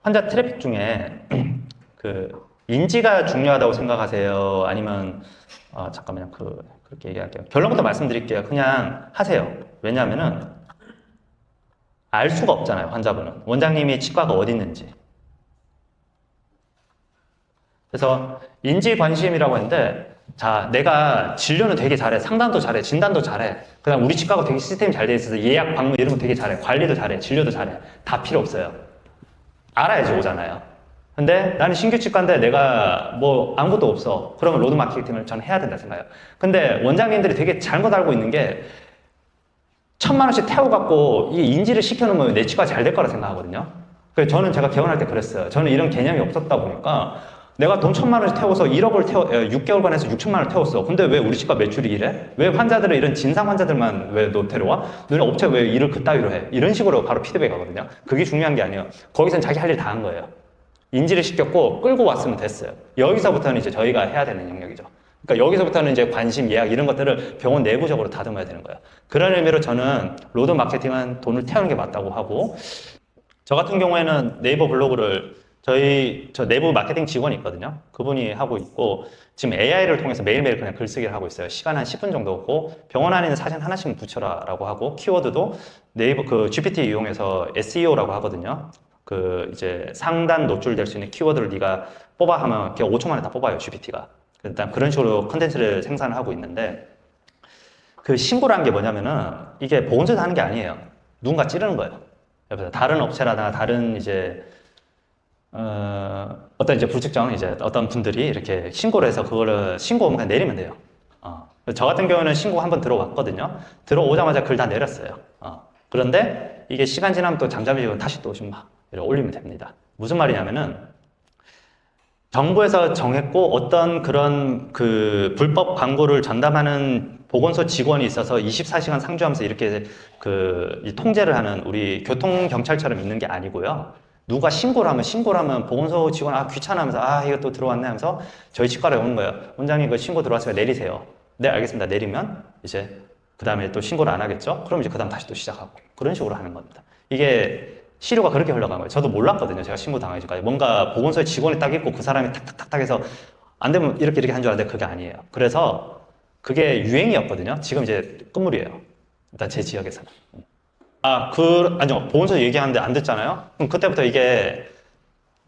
환자 트래픽 중에 그 인지가 중요하다고 생각하세요? 아니면 잠깐만요. 그렇게 얘기할게요. 결론부터 말씀드릴게요. 그냥 하세요. 왜냐하면은 알 수가 없잖아요. 환자분은 원장님이 치과가 어디 있는지. 그래서 인지 관심이라고 했는데, 자, 내가 진료는 되게 잘해, 상담도 잘해, 진단도 잘해. 그다음 우리 치과가 되게 시스템이 잘 돼 있어서 예약 방문 이런 거 되게 잘해, 관리도 잘해, 진료도 잘해. 다 필요 없어요. 알아야지 오잖아요. 근데 나는 신규 치과인데 내가 뭐 아무것도 없어. 그러면 로드 마케팅을 저는 해야 된다 생각해요. 근데 원장님들이 되게 잘못 알고 있는 게 1,000만 원씩 태워갖고 이 인지를 시켜놓으면 내 치과 잘 될 거라 생각하거든요. 그래서 저는 제가 개원할 때 그랬어요. 저는 이런 개념이 없었다 보니까 내가 돈 1,000만 원씩 태워서 1억을 6개월간 해서 6천만 원을 태웠어. 근데 왜 우리 치과 매출이 이래? 왜 환자들은 이런 진상 환자들만 왜 너 데려와? 너네 업체 왜 일을 그따위로 해? 이런 식으로 바로 피드백이 가거든요. 그게 중요한 게 아니에요. 거기선 자기 할 일 다 한 거예요. 인지를 시켰고 끌고 왔으면 됐어요. 여기서부터는 이제 저희가 해야 되는 영역이죠. 그러니까 여기서부터는 이제 관심, 예약 이런 것들을 병원 내부적으로 다듬어야 되는 거예요. 그런 의미로 저는 로드 마케팅은 돈을 태우는 게 맞다고 하고, 저 같은 경우에는 네이버 블로그를 저 내부 마케팅 직원이 있거든요. 그분이 하고 있고, 지금 AI를 통해서 매일매일 그냥 글쓰기를 하고 있어요. 시간 한 10분 정도고, 병원 안에 있는 사진 하나씩 붙여라 라고 하고, 키워드도 네이버 GPT 이용해서 SEO라고 하거든요. 이제 상단 노출될 수 있는 키워드를 네가 뽑아 하면 그냥 5초 만에 다 뽑아요, GPT가. 일단 그런 식으로 컨텐츠를 생산을 하고 있는데, 그 신고라는 게 뭐냐면은 이게 보건소에서 하는 게 아니에요. 누군가 찌르는 거예요. 옆에서 다른 업체라나 다른 이제 어떤 이제 불특정 이제 어떤 분들이 이렇게 신고를 해서 그거를 신고하면 그냥 내리면 돼요. 저 같은 경우는 신고 한번 들어왔거든요. 들어오자마자 글 다 내렸어요. 그런데 이게 시간 지나면 또 잠잠해지고 다시 또 막 올리면 됩니다. 무슨 말이냐면은 정부에서 정했고 어떤 그런 그 불법 광고를 전담하는 보건소 직원이 있어서 24시간 상주하면서 이렇게 이 통제를 하는 우리 교통경찰처럼 있는 게 아니고요. 누가 신고를 하면 보건소 직원 귀찮아하면서 이거 또 들어왔네 하면서 저희 치과에 오는 거예요. 원장님 그 신고 들어왔으니까 내리세요. 네, 알겠습니다. 내리면 이제 그 다음에 또 신고를 안 하겠죠? 그럼 이제 그 다음 다시 또 시작하고 그런 식으로 하는 겁니다. 이게 시류가 그렇게 흘러간 거예요. 저도 몰랐거든요. 제가 신고 당하기까지. 뭔가 보건소에 직원이 딱 있고 그 사람이 탁탁탁탁 해서 안 되면 이렇게 한 줄 알았는데 그게 아니에요. 그래서 그게 유행이었거든요. 지금 이제 끝물이에요. 일단 제 지역에서는. 아니요. 보건소 얘기하는데 안 듣잖아요? 그럼 그때부터 이게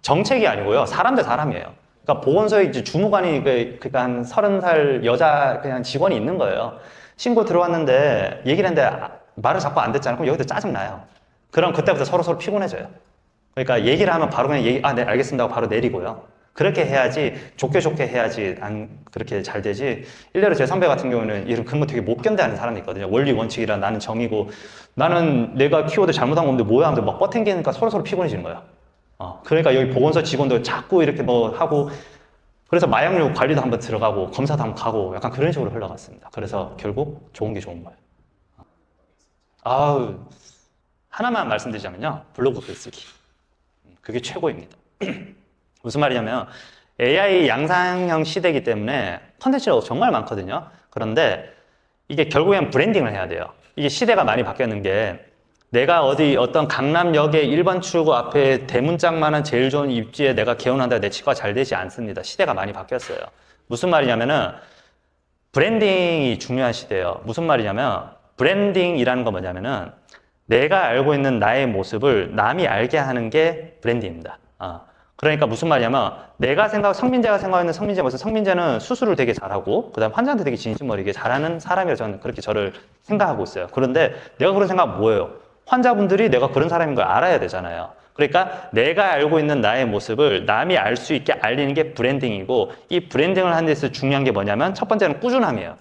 정책이 아니고요. 사람 대 사람이에요. 그러니까 보건소에 이제 주무관이 그러니까 한 30살 여자 그냥 직원이 있는 거예요. 신고 들어왔는데 얘기를 했는데 말을 자꾸 안 듣잖아요. 그럼 여기도 짜증나요. 그럼 그때부터 서로 피곤해져요. 그러니까 얘기를 하면 바로 그냥 네, 알겠습니다 하고 바로 내리고요. 그렇게 해야지, 좋게 해야지, 그렇게 잘 되지. 일례로 제 선배 같은 경우는 이런 근무 되게 못 견뎌하는 사람이 있거든요. 원리 원칙이라 나는 정이고, 나는 내가 키워드 잘못한 건데 뭐야 하는데 막 뻗탱기니까 서로 피곤해지는 거야. 그러니까 여기 보건소 직원도 자꾸 이렇게 뭐 하고, 그래서 마약류 관리도 한번 들어가고, 검사도 한번 가고, 약간 그런 식으로 흘러갔습니다. 그래서 결국 좋은 게 좋은 거예요. 하나만 말씀드리자면요. 블로그 글쓰기. 그게 최고입니다. 무슨 말이냐면 AI 양산형 시대이기 때문에 컨텐츠가 정말 많거든요. 그런데 이게 결국엔 브랜딩을 해야 돼요. 이게 시대가 많이 바뀌었는 게 내가 어떤 강남역의 1번 출구 앞에 대문짝만한 제일 좋은 입지에 내가 개원한다 내 치과가 잘 되지 않습니다. 시대가 많이 바뀌었어요. 무슨 말이냐면은 브랜딩이 중요한 시대예요. 무슨 말이냐면 브랜딩이라는 건 뭐냐면은 내가 알고 있는 나의 모습을 남이 알게 하는 게 브랜딩입니다. 그러니까 무슨 말이냐면 성민재가 생각하는 성민재 모습, 성민재는 수술을 되게 잘하고 그다음 환자한테 되게 진심 어리게 잘하는 사람이라고 저는 그렇게 저를 생각하고 있어요. 그런데 내가 그런 생각 뭐예요? 환자분들이 내가 그런 사람인 걸 알아야 되잖아요. 그러니까 내가 알고 있는 나의 모습을 남이 알 수 있게 알리는 게 브랜딩이고, 이 브랜딩을 하는 데서 중요한 게 뭐냐면 첫 번째는 꾸준함이에요.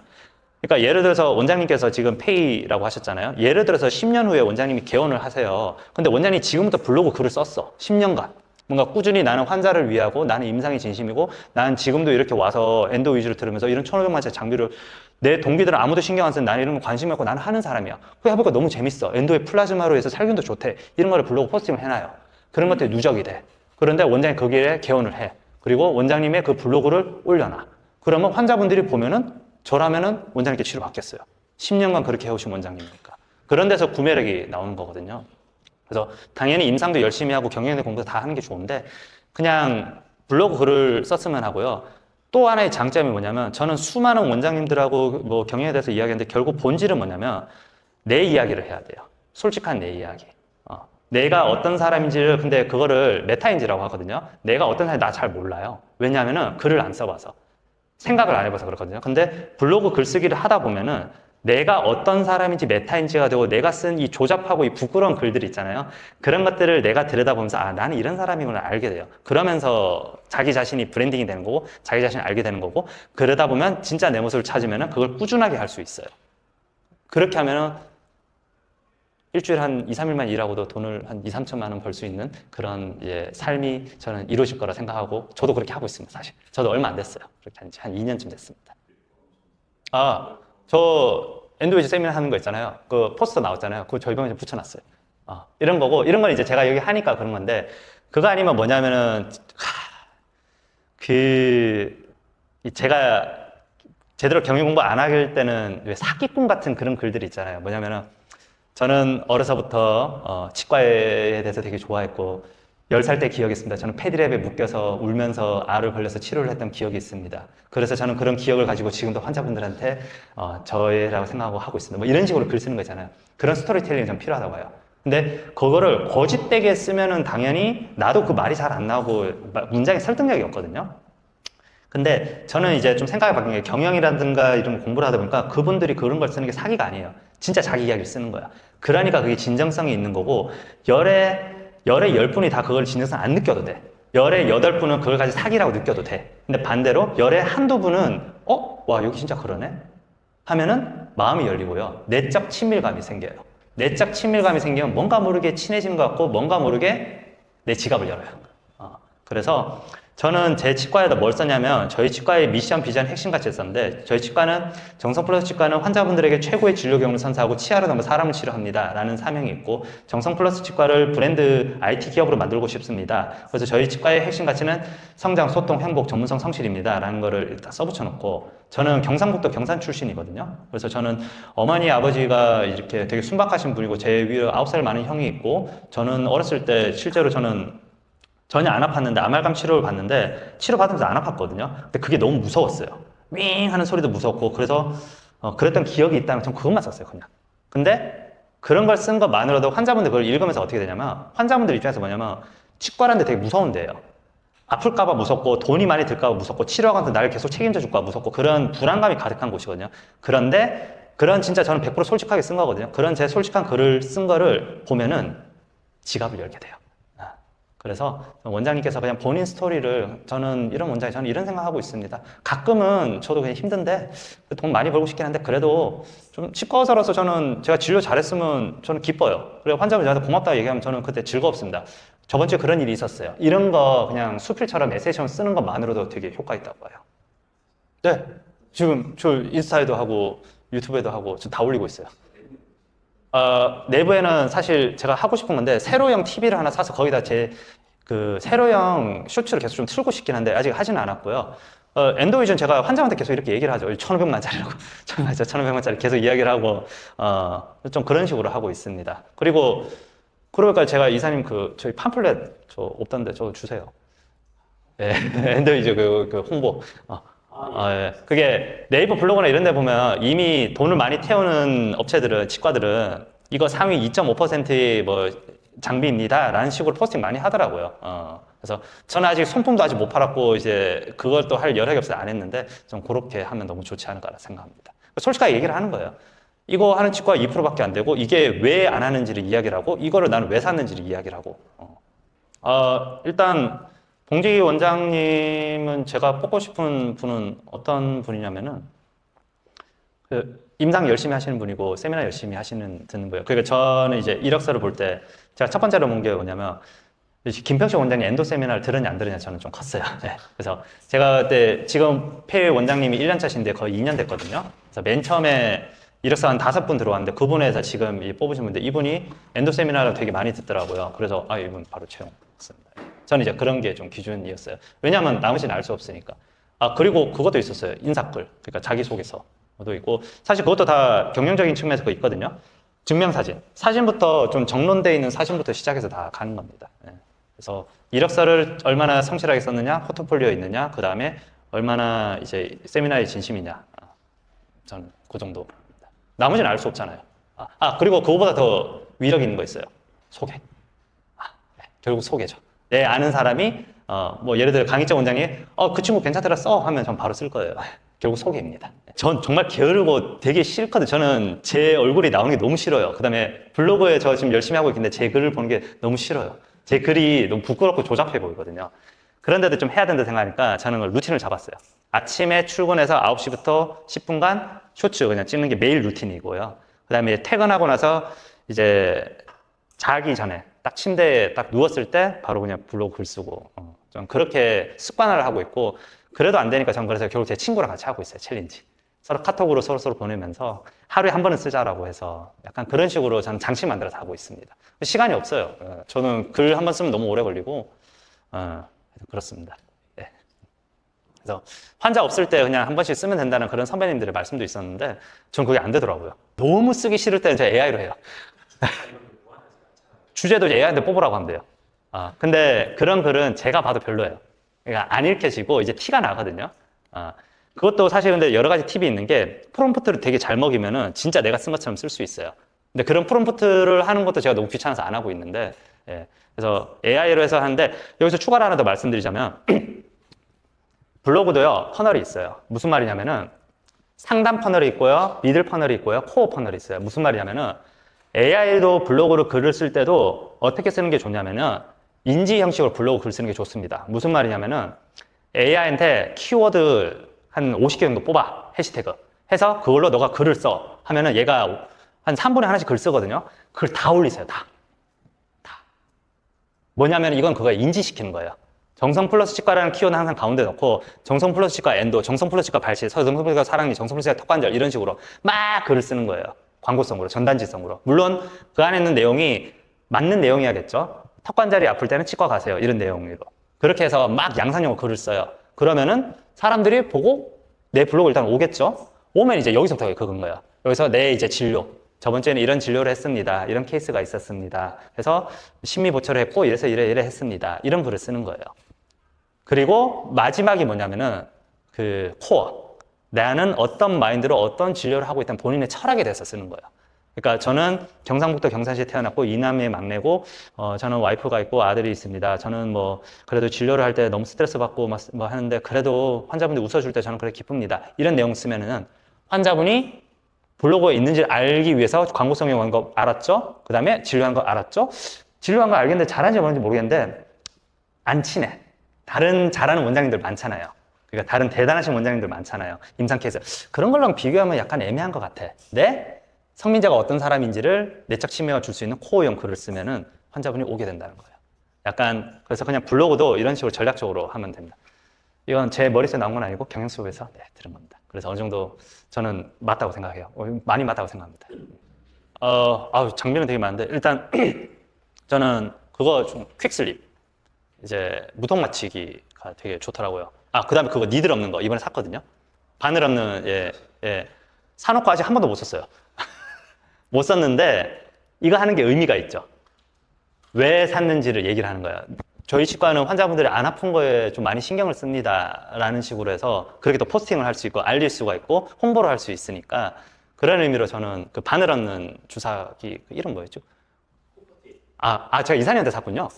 그러니까 예를 들어서 원장님께서 지금 페이라고 하셨잖아요. 예를 들어서 10년 후에 원장님이 개원을 하세요. 근데 원장님이 지금부터 블로그 글을 썼어. 10년간. 뭔가 꾸준히 나는 환자를 위하고 나는 임상이 진심이고 나는 지금도 이렇게 와서 엔도 위주로 들으면서 이런 1,500만 짜리 장비를 내 동기들은 아무도 신경 안 쓰는 나는 이런 거 관심이 없고 나는 하는 사람이야. 그거 해보니까 너무 재밌어. 엔도의 플라즈마로 해서 살균도 좋대. 이런 거를 블로그 포스팅을 해놔요. 그런 것들이 누적이 돼. 그런데 원장이 거기에 개원을 해. 그리고 원장님의 그 블로그를 올려놔. 그러면 환자분들이 보면은 저라면은 원장님께 치료받겠어요. 10년간 그렇게 해오신 원장님이니까. 그런 데서 구매력이 나오는 거거든요. 그래서 당연히 임상도 열심히 하고 경영대 공부 다 하는 게 좋은데 그냥 블로그 글을 썼으면 하고요. 또 하나의 장점이 뭐냐면 저는 수많은 원장님들하고 뭐 경영에 대해서 이야기하는데 결국 본질은 뭐냐면 내 이야기를 해야 돼요. 솔직한 내 이야기. 내가 어떤 사람인지를 근데 그거를 메타인지라고 하거든요. 내가 어떤 사람인지 나 잘 몰라요. 왜냐하면은 글을 안 써봐서 생각을 안 해봐서 그렇거든요. 근데 블로그 글쓰기를 하다 보면은 내가 어떤 사람인지 메타인지가 되고 내가 쓴 이 조잡하고 이 부끄러운 글들 있잖아요. 그런 것들을 내가 들여다보면서 아 나는 이런 사람이구나 알게 돼요. 그러면서 자기 자신이 브랜딩이 되는 거고 자기 자신을 알게 되는 거고 그러다 보면 진짜 내 모습을 찾으면은 그걸 꾸준하게 할 수 있어요. 그렇게 하면은 일주일에 한 2, 3일만 일하고도 돈을 한 2, 3천만 원 벌 수 있는 그런 삶이 저는 이루어질 거라 생각하고 저도 그렇게 하고 있습니다. 사실 저도 얼마 안 됐어요. 그렇게 한 2년쯤 됐습니다. 저 엔드웨이즈 세미나 하는 거 있잖아요. 그 포스터 나왔잖아요. 그거 저희 병원에 붙여놨어요. 이런 거고 이런 건 이제 제가 여기 하니까 그런 건데 그거 아니면 뭐냐면은 제가 제대로 경영 공부 안 할 때는 왜 사기꾼 같은 그런 글들이 있잖아요. 뭐냐면은 저는 어려서부터 치과에 대해서 되게 좋아했고 10살 때 기억이 있습니다. 저는 패드랩에 묶여서 울면서 알을 벌려서 치료를 했던 기억이 있습니다. 그래서 저는 그런 기억을 가지고 지금도 환자분들한테 저예라고 생각하고 하고 있습니다. 뭐 이런 식으로 글 쓰는 거 있잖아요. 그런 스토리텔링이 좀 필요하다고 봐요. 근데 그거를 거짓되게 쓰면은 당연히 나도 그 말이 잘 안 나오고 문장에 설득력이 없거든요. 근데 저는 이제 좀 생각이 바뀐 게 경영이라든가 이런 공부를 하다 보니까 그분들이 그런 걸 쓰는 게 사기가 아니에요. 진짜 자기 이야기를 쓰는 거야. 그러니까 그게 진정성이 있는 거고 열에 10분이 다 그걸 진정성 안 느껴도 돼. 열에 8분은 그걸 가지고 사기라고 느껴도 돼. 근데 반대로 열에 한두 분은 와 여기 진짜 그러네? 하면은 마음이 열리고요. 내적 친밀감이 생겨요. 내적 친밀감이 생기면 뭔가 모르게 친해지는 것 같고 뭔가 모르게 내 지갑을 열어요. 그래서 저는 제 치과에다 뭘 썼냐면 저희 치과의 미션, 비전, 핵심같이 썼는데 저희 치과는 정성플러스 치과는 환자분들에게 최고의 진료 경험을 선사하고 치아로 담아 사람을 치료합니다 라는 사명이 있고 정성플러스 치과를 브랜드 IT 기업으로 만들고 싶습니다. 그래서 저희 치과의 핵심 가치는 성장, 소통, 행복, 전문성, 성실입니다 라는 거를 일단 써붙여 놓고 저는 경상북도 경산 출신이거든요. 그래서 저는 어머니, 아버지가 이렇게 되게 순박하신 분이고 제 위로 9살 많은 형이 있고 저는 어렸을 때 실제로 저는 전혀 안 아팠는데 아말감 치료를 받는데 치료 받으면서 안 아팠거든요. 근데 그게 너무 무서웠어요. 윙 하는 소리도 무섭고 그래서 그랬던 기억이 있다면 전 그것만 썼어요 그냥. 근데 그런 걸 쓴 것만으로도 환자분들 그걸 읽으면서 어떻게 되냐면 환자분들 입장에서 뭐냐면 치과라는 데 되게 무서운 데예요. 아플까봐 무섭고 돈이 많이 들까봐 무섭고 치료하면서 나를 계속 책임져 줄까봐 무섭고 그런 불안감이 가득한 곳이거든요. 그런데 그런 진짜 저는 100% 솔직하게 쓴 거거든요. 그런 제 솔직한 글을 쓴 거를 보면은 지갑을 열게 돼요. 그래서 원장님께서 그냥 본인 스토리를 저는 이런 생각하고 있습니다. 가끔은 저도 그냥 힘든데 돈 많이 벌고 싶긴 한데 그래도 좀 치과 의사로서 저는 제가 진료 잘했으면 저는 기뻐요. 그리고 환자분 저한테 고맙다고 얘기하면 저는 그때 즐겁습니다. 저번 주에 그런 일이 있었어요. 이런 거 그냥 수필처럼 에세이처럼 쓰는 것만으로도 되게 효과 있다고 봐요. 네, 지금 저 인스타에도 하고 유튜브에도 하고 저 다 올리고 있어요. 내부에는 사실 제가 하고 싶은 건데 세로형 TV를 하나 사서 거기다 그 세로형 쇼츠를 계속 좀 틀고 싶긴 한데 아직 하지는 않았고요. 엔도비전 제가 환자한테 계속 이렇게 얘기를 하죠. 1,500만짜리라고. 1,500만짜리 계속 이야기를 하고 좀 그런 식으로 하고 있습니다. 그러니까 제가 이사님 저희 팜플렛 저 없던데 저거 주세요. 예, 엔도비전 그 홍보. 예. 그게 네이버 블로그나 이런 데 보면 이미 돈을 많이 태우는 업체들은, 치과들은 이거 상위 2.5%의 뭐 장비입니다 라는 식으로 포스팅 많이 하더라고요. 그래서 저는 아직 손품도 아직 못 팔았고 이제 그걸 또 할 여력이 없어서 안 했는데 좀 그렇게 하면 너무 좋지 않을까 생각합니다. 솔직하게 얘기를 하는 거예요. 이거 하는 치과가 2%밖에 안 되고 이게 왜 안 하는지를 이야기를 하고 이거를 나는 왜 샀는지를 이야기를 하고 일단 봉지 원장님은 제가 뽑고 싶은 분은 어떤 분이냐면은 임상 열심히 하시는 분이고 세미나 열심히 듣는 분이에요. 그러니까 저는 이제 이력서를 볼 때 제가 첫 번째로 본 게 뭐냐면 김평식 원장님 엔도 세미나를 들었냐 안 들었냐 저는 좀 컸어요. 네. 그래서 제가 그때 지금 폐 원장님이 1년 차신데 거의 2년 됐거든요. 그래서 맨 처음에 이력서 한 5분 들어왔는데 그분에서 지금 뽑으신 분인데 이분이 엔도 세미나를 되게 많이 듣더라고요. 그래서 이분 바로 채용했습니다. 저는 이제 그런 게 좀 기준이었어요. 왜냐하면 나머지는 알 수 없으니까. 그리고 그것도 있었어요. 인사글. 그러니까 자기소개서도 있고 사실 그것도 다 경영적인 측면에서 있거든요. 증명사진. 사진부터 좀 정론되어 있는 사진부터 시작해서 다 가는 겁니다. 예. 그래서 이력서를 얼마나 성실하게 썼느냐, 포트폴리오에 있느냐, 그 다음에 얼마나 이제 세미나에 진심이냐. 저는 그 정도. 나머지는 알 수 없잖아요. 그리고 그거보다 더 위력 있는 거 있어요. 소개. 네. 결국 소개죠. 내 아는 사람이, 뭐 예를 들어 강희정 원장이, 그 친구 괜찮더라 써 하면 전 바로 쓸 거예요. 결국 소개입니다. 전 정말 게으르고 되게 싫거든요. 저는 제 얼굴이 나오는 게 너무 싫어요. 그 다음에 블로그에 저 지금 열심히 하고 있는데 제 글을 보는 게 너무 싫어요. 제 글이 너무 부끄럽고 조잡해 보이거든요. 그런데도 좀 해야 된다 생각하니까 저는 루틴을 잡았어요. 아침에 출근해서 9시부터 10분간 쇼츠 그냥 찍는 게 매일 루틴이고요. 그 다음에 퇴근하고 나서 이제 자기 전에 딱 침대에 딱 누웠을 때 바로 그냥 블로그 글 쓰고 좀 그렇게 습관화를 하고 있고, 그래도 안 되니까 저는 그래서 결국 제 친구랑 같이 하고 있어요. 챌린지. 서로 카톡으로 서로 보내면서 하루에 한 번은 쓰자라고 해서 약간 그런 식으로 저는 장치 만들어서 하고 있습니다. 시간이 없어요. 저는 글 한 번 쓰면 너무 오래 걸리고 그렇습니다. 네. 그래서 환자 없을 때 그냥 한 번씩 쓰면 된다는 그런 선배님들의 말씀도 있었는데 저는 그게 안 되더라고요. 너무 쓰기 싫을 때는 제가 AI로 해요. 주제도 AI한테 뽑으라고 하면 돼요. 근데 그런 글은 제가 봐도 별로예요. 그러니까 안 읽혀지고 이제 티가 나거든요. 그것도 사실 근데 여러 가지 팁이 있는 게, 프롬프트를 되게 잘 먹이면은 진짜 내가 쓴 것처럼 쓸 수 있어요. 근데 그런 프롬프트를 하는 것도 제가 너무 귀찮아서 안 하고 있는데, 예. 그래서 AI로 해서 하는데, 여기서 추가로 하나 더 말씀드리자면 블로그도요 퍼널이 있어요. 무슨 말이냐면은 상단 퍼널이 있고요, 미들 퍼널이 있고요, 코어 퍼널이 있어요. 무슨 말이냐면은 AI로 블로그로 글을 쓸 때도 어떻게 쓰는 게 좋냐면은 인지 형식으로 블로그 글 쓰는 게 좋습니다. 무슨 말이냐면은 AI한테 키워드 한 50개 정도 뽑아, 해시태그 해서 그걸로 너가 글을 써 하면은 얘가 한 3분에 하나씩 글 쓰거든요. 그걸 다 올리세요. 다 뭐냐면 이건 그거 인지시키는 거예요. 정성 플러스 치과라는 키워드 항상 가운데 넣고, 정성 플러스 치과 엔도, 정성 플러스 치과 발시, 정성 플러스 치과 사랑니, 정성 플러스 치과 턱관절, 이런 식으로 막 글을 쓰는 거예요. 광고성으로, 전단지성으로. 물론 그 안에 있는 내용이 맞는 내용이야겠죠. 턱관절이 아플 때는 치과 가세요, 이런 내용으로. 그렇게 해서 막 양산형으로 글을 써요. 그러면은 사람들이 보고 내 블로그 일단 오겠죠. 오면 이제 여기서부터 그건 거예요. 여기서 내 이제 진료, 저번 주에는 이런 진료를 했습니다, 이런 케이스가 있었습니다, 그래서 심리 보초를 했고 이래서 이래 했습니다, 이런 글을 쓰는 거예요. 그리고 마지막이 뭐냐면은 그 코어, 나는 어떤 마인드로 어떤 진료를 하고 있다는 본인의 철학에 대해서 쓰는 거예요. 그러니까 저는 경상북도 경산시에 태어났고 이남의 막내고, 저는 와이프가 있고 아들이 있습니다. 저는 뭐 그래도 진료를 할 때 너무 스트레스 받고 뭐 하는데 그래도 환자분들이 웃어줄 때 저는 그래 기쁩니다, 이런 내용 쓰면은 환자분이 블로그에 있는지를 알기 위해서 광고성에 온 거 알았죠? 그 다음에 진료한 거 알았죠? 진료한 거 알겠는데 잘하는지 모르는지 모르겠는데 안 친해. 다른 잘하는 원장님들 많잖아요. 그러니까 다른 대단하신 원장님들 많잖아요. 임상 케이스. 그런 걸랑 비교하면 약간 애매한 것 같아. 네? 성민자가 어떤 사람인지를 내적 친밀감을 줄 수 있는 코어형 글을 쓰면은 환자분이 오게 된다는 거예요. 약간 그래서 그냥 블로그도 이런 식으로 전략적으로 하면 됩니다. 이건 제 머릿속에 나온 건 아니고 경영 수업에서 들은 겁니다. 그래서 어느 정도 저는 맞다고 생각해요. 많이 맞다고 생각합니다. 장면은 되게 많은데 일단 저는 그거 좀 퀵슬립, 이제 무통 맞추기가 되게 좋더라고요. 그 다음에 그거 니들 없는 거 이번에 샀거든요. 바늘 없는, 사놓고 아직 한 번도 못 썼어요. 못 썼는데 이거 하는 게 의미가 있죠. 왜 샀는지를 얘기를 하는 거야. 저희 치과는 환자분들이 안 아픈 거에 좀 많이 신경을 씁니다 라는 식으로 해서 그렇게 또 포스팅을 할 수 있고 알릴 수가 있고 홍보를 할 수 있으니까, 그런 의미로 저는 그 바늘 없는 주사기, 그 이름 뭐였죠? 제가 이사님한테 샀군요.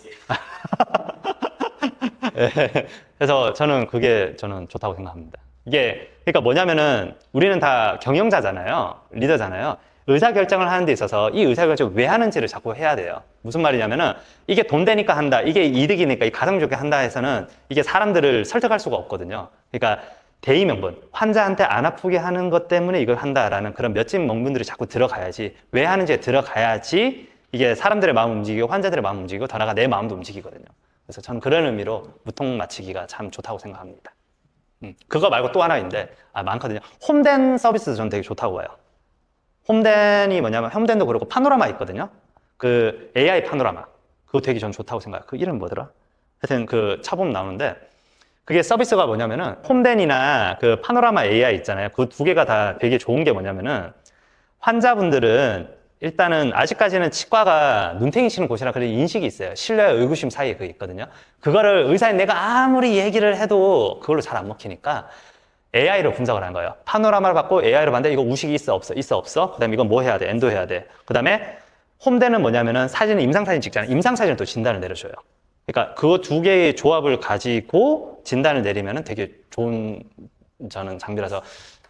그래서 저는 그게 저는 좋다고 생각합니다. 이게 그러니까 뭐냐면은 우리는 다 경영자잖아요, 리더잖아요. 의사결정을 하는 데 있어서 이 의사결정을 왜 하는지를 자꾸 해야 돼요. 무슨 말이냐면은 이게 돈 되니까 한다, 이게 이득이니까, 이 가성 좋게 한다 해서는 이게 사람들을 설득할 수가 없거든요. 그러니까 대의명분, 환자한테 안 아프게 하는 것 때문에 이걸 한다라는 그런 몇집 명분들이 자꾸 들어가야지, 왜 하는지에 들어가야지 이게 사람들의 마음을 움직이고 환자들의 마음을 움직이고 더 나아가 내 마음도 움직이거든요. 그래서 저는 그런 의미로 무통 맞추기가 참 좋다고 생각합니다. 그거 말고 또 하나 있는데 많거든요. 홈덴 서비스도 저는 되게 좋다고 봐요. 홈덴이 뭐냐면 홈덴도 그렇고 파노라마 있거든요. 그 AI 파노라마, 그거 되게 전 좋다고 생각해요. 그 이름 뭐더라? 하여튼 그 차보면 나오는데, 그게 서비스가 뭐냐면은 홈덴이나 그 파노라마 AI 있잖아요. 그 두 개가 다 되게 좋은 게 뭐냐면은 환자분들은 일단은 아직까지는 치과가 눈탱이 치는 곳이라 그런 인식이 있어요. 신뢰와 의구심 사이에 그게 있거든요. 그거를 의사인 내가 아무리 얘기를 해도 그걸로 잘 안 먹히니까 AI로 분석을 한 거예요. 파노라마를 받고 AI로 봤는데 이거 우식이 있어 없어 있어 없어. 그다음에 이건 뭐 해야 돼? 엔도 해야 돼. 그다음에 홈대는 뭐냐면은 사진은 임상사진 찍잖아요. 임상사진은 또 진단을 내려줘요. 그러니까 그거 두 개의 조합을 가지고 진단을 내리면은 되게 좋은 저는 장비라서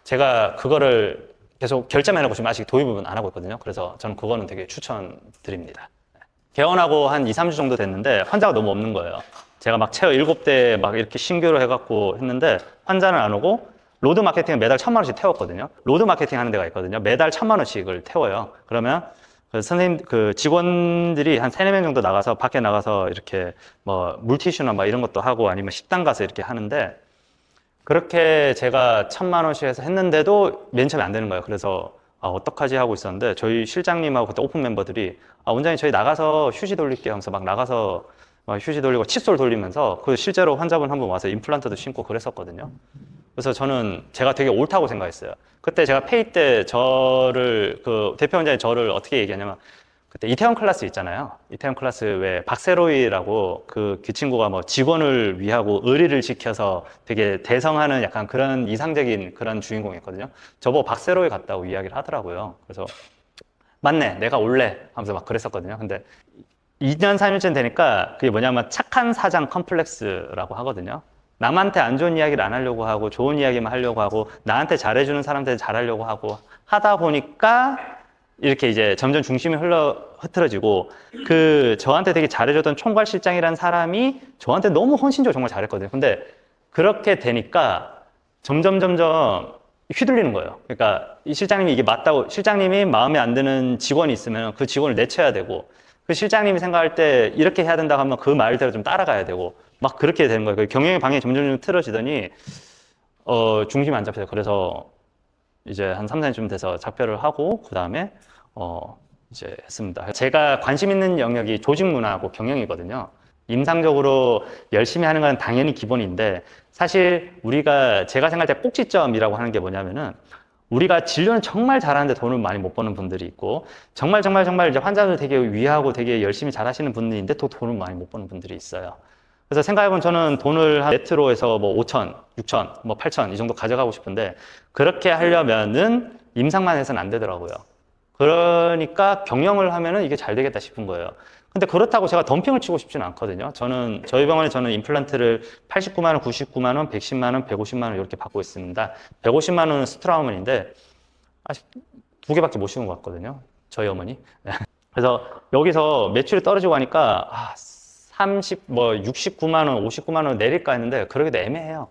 제가 그거를 계속 결제만 해놓고 지금 아직 도입은 안 하고 있거든요. 그래서 저는 그거는 되게 추천드립니다. 개원하고 한 2, 3주 정도 됐는데 환자가 너무 없는 거예요. 제가 막 체어 7대 막 이렇게 신규로 해갖고 했는데 환자는 안 오고 로드 마케팅은 매달 1,000만 원씩 태웠거든요. 로드 마케팅 하는 데가 있거든요. 매달 1,000만 원씩을 태워요. 그러면 그 선생님, 그 직원들이 한 3, 4명 정도 나가서 밖에 나가서 이렇게 뭐 물티슈나 막 이런 것도 하고 아니면 식당 가서 이렇게 하는데 그렇게 제가 1,000만 원씩 해서 했는데도 맨 처음에 안 되는 거예요. 그래서 어떡하지 하고 있었는데 저희 실장님하고 그때 오픈 멤버들이 원장님 저희 나가서 휴지 돌릴게요 하면서 막 나가서 막 휴지 돌리고 칫솔 돌리면서 그 실제로 환자분 한 분 와서 임플란트도 심고 그랬었거든요. 그래서 저는 제가 되게 옳다고 생각했어요. 그때 제가 페이 때 저를 그 대표 원장이 저를 어떻게 얘기하냐면 그때 이태원 클래스 있잖아요. 이태원 클래스 왜 박세로이라고 그 친구가 뭐 직원을 위하고 의리를 지켜서 되게 대성하는 약간 그런 이상적인 그런 주인공이었거든요. 저보고 박세로이 같다고 이야기를 하더라고요. 그래서 맞네, 내가 올래 하면서 막 그랬었거든요. 근데 2년, 3년쯤 되니까 그게 뭐냐면 착한 사장 컴플렉스라고 하거든요. 남한테 안 좋은 이야기를 안 하려고 하고 좋은 이야기만 하려고 하고 나한테 잘해주는 사람한테 잘하려고 하고 하다 보니까 이렇게 이제 점점 중심이 흐트러지고 그 저한테 되게 잘해줬던 총괄실장이라는 사람이 저한테 너무 헌신적으로 정말 잘했거든요. 근데 그렇게 되니까 점점 휘둘리는 거예요. 그러니까 이 실장님이 이게 맞다고 실장님이 마음에 안 드는 직원이 있으면 그 직원을 내쳐야 되고 그 실장님이 생각할 때 이렇게 해야 된다고 하면 그 말대로 좀 따라가야 되고 막 그렇게 되는 거예요. 경영의 방향이 점점 틀어지더니 중심이 안 잡혀요. 그래서 이제 한 3, 4년쯤 돼서 작별을 하고 그 다음에 이제 했습니다. 제가 관심 있는 영역이 조직 문화하고 경영이거든요. 임상적으로 열심히 하는 건 당연히 기본인데 사실 제가 생각할 때 꼭지점이라고 하는 게 뭐냐면은 우리가 진료는 정말 잘하는데 돈을 많이 못 버는 분들이 있고 정말 이제 환자들 되게 위하고 되게 열심히 잘하시는 분들인데 또 돈을 많이 못 버는 분들이 있어요. 그래서 생각해보면 저는 돈을 한 네트로 해서 뭐 5천, 6천, 뭐 8천 이 정도 가져가고 싶은데 그렇게 하려면은 임상만 해서는 안 되더라고요. 그러니까 경영을 하면은 이게 잘 되겠다 싶은 거예요. 근데 그렇다고 제가 덤핑을 치고 싶지는 않거든요. 저희 병원에 저는 임플란트를 89만 원, 99만 원, 110만 원, 150만 원 이렇게 받고 있습니다. 150만 원은 스트라우먼인데 아직 2개밖에 못 씌운 것 같거든요. 저희 어머니. 그래서 여기서 매출이 떨어지고 하니까 69만 원, 59만 원 내릴까 했는데 그러기도 애매해요.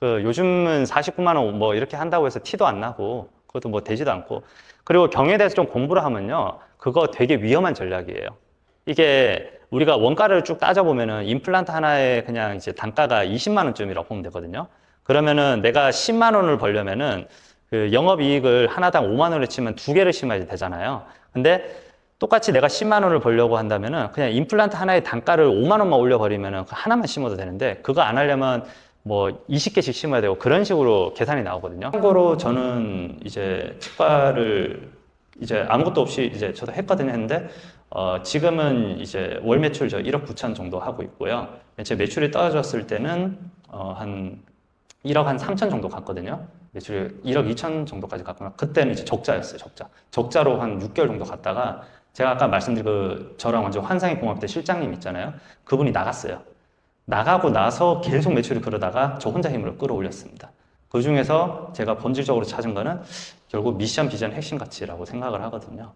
요즘은 49만 원 뭐 이렇게 한다고 해서 티도 안 나고 그것도 뭐 되지도 않고 그리고 경영에 대해서 좀 공부를 하면요. 그거 되게 위험한 전략이에요. 이게 우리가 원가를 쭉 따져보면은 임플란트 하나에 그냥 이제 단가가 20만 원쯤이라고 보면 되거든요. 그러면은 내가 10만 원을 벌려면은 그 영업이익을 하나당 5만 원을 치면 2개를 심어야 되잖아요. 근데 똑같이 내가 10만 원을 벌려고 한다면은 그냥 임플란트 하나의 단가를 5만 원만 올려버리면은 그 하나만 심어도 되는데 그거 안 하려면 뭐 20개씩 심어야 되고 그런 식으로 계산이 나오거든요. 참고로 저는 이제 치과를 이제 아무것도 없이 이제 저도 했는데 지금은 이제 월 매출 저 1억 9천 정도 하고 있고요. 제 매출이 떨어졌을 때는 한 1억 한 3천 정도 갔거든요. 매출이 1억 2천 정도까지 갔구나. 그때는 이제 적자였어요, 적자로 한 6개월 정도 갔다가 제가 아까 말씀드린 저랑 완전 환상의 공업 때 실장님 있잖아요. 그분이 나갔어요. 나가고 나서 계속 매출이 그러다가 저 혼자 힘으로 끌어올렸습니다. 그 중에서 제가 본질적으로 찾은 거는 결국 미션, 비전, 핵심 가치라고 생각을 하거든요.